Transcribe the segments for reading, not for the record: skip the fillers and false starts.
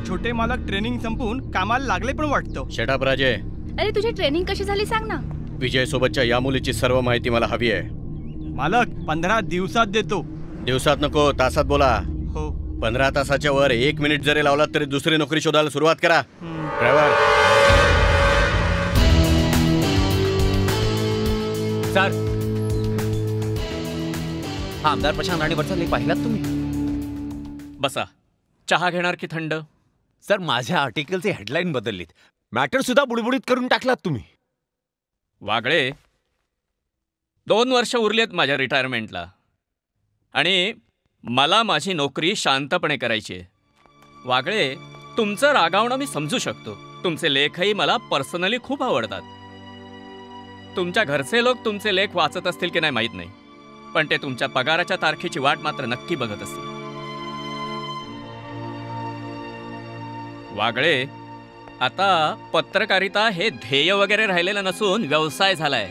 छोटे मालक ट्रेनिंग संपवून कामाला लागले पण वाटतं. शट अप राजे. अरे तुझी ट्रेनिंग कशी झाली सांग ना. विजय सोबतच्या या मुलीची सर्व माहिती मला हवी आहे. मालक 15 दिवसात देतो. दिवसात नको, तासात बोला. हो. 15 तासाच्या वर 1 मिनिट जरी लावलात तरी दुसरी नोकरी शोधायला सुरुवात करा. ड्रायव्हर. सर, हा आमदार प्रशांत राणेवरचा लेख पाहिलात तुम्ही? बसा. चहा घेणार की थंड? सर, माझ्या आर्टिकलचे हेडलाईन बदललीत. मॅटर सुद्धा बुडबुडीत करून टाकलात तुम्ही. वागळे, 2 वर्ष उरलेत माझ्या रिटायरमेंटला आणि मला माझी नोकरी शांतपणे करायची आहे. वागळे, तुमचं रागावणं मी समजू शकतो. तुमचे लेखही मला पर्सनली खूप आवडतात. तुमच्या घरचे लोक तुमचे लेख वाचत असतील की नाही माहीत नाही, पण ते तुमच्या पगाराच्या तारखेची वाट मात्र नक्की बघत असतील. वागळे, आता पत्रकारिता हे ध्येय वगैरे राहिलेलं नसून व्यवसाय झालाय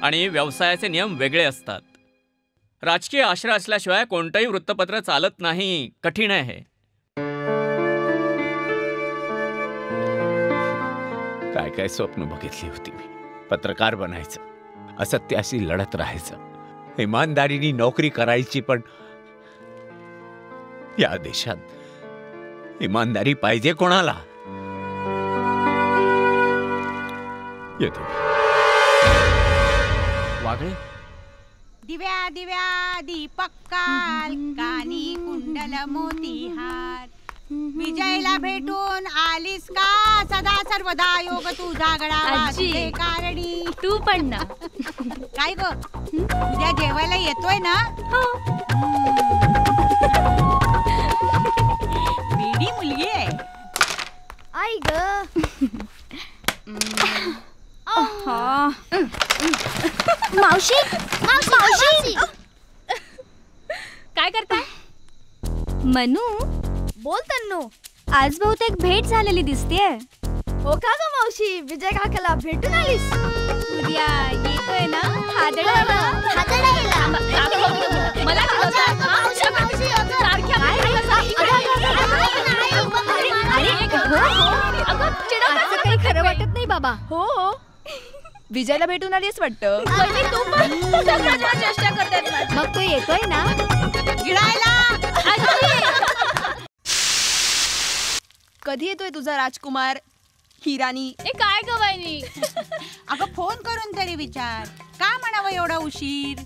आणि व्यवसायाचे नियम वेगळे असतात. राजकीय आश्रय असल्याशिवाय कोणतंही वृत्तपत्र चालत नाही. कठीण आहे. काय काय स्वप्न बघितली होती मी. पत्रकार बनायचं, असत्याशी लढत राहायचं, इमानदारीने नोकरी करायची. पण या देशात इमानदारी पाहिजे कोणाला? येतो. वागळे, दिव्या दिव्या दीपक काल, कानी कुंडल मोतीहार, विजयला भेटून आलीस का? सदा सर्वदा योग तुझा गळा कारणी. तू पण ना. काय ग, उद्या जेवायला येतोय ना? हो. वेडी मुलगी आहे. आई ग. मावशी, मावशी, काय करताय? मनू, बोल तन्नू. आज बहुतेक भेट झालेली दिसतेय. हो का ग मावशी? विजय काकाला भेटून आलीस? उद्या येतोय ना? मला काही खरं वाटत नाही बाबा. हो, विजयला भेटून आलीस वाटतं. चेष्टा करतात. मग तो येतोय ना? गिळायला. कधी येतोय तुझा राजकुमार हिरानी? ए काय गवायनी? अगं फोन करून तरी विचार. का म्हणावं एवढा उशीर?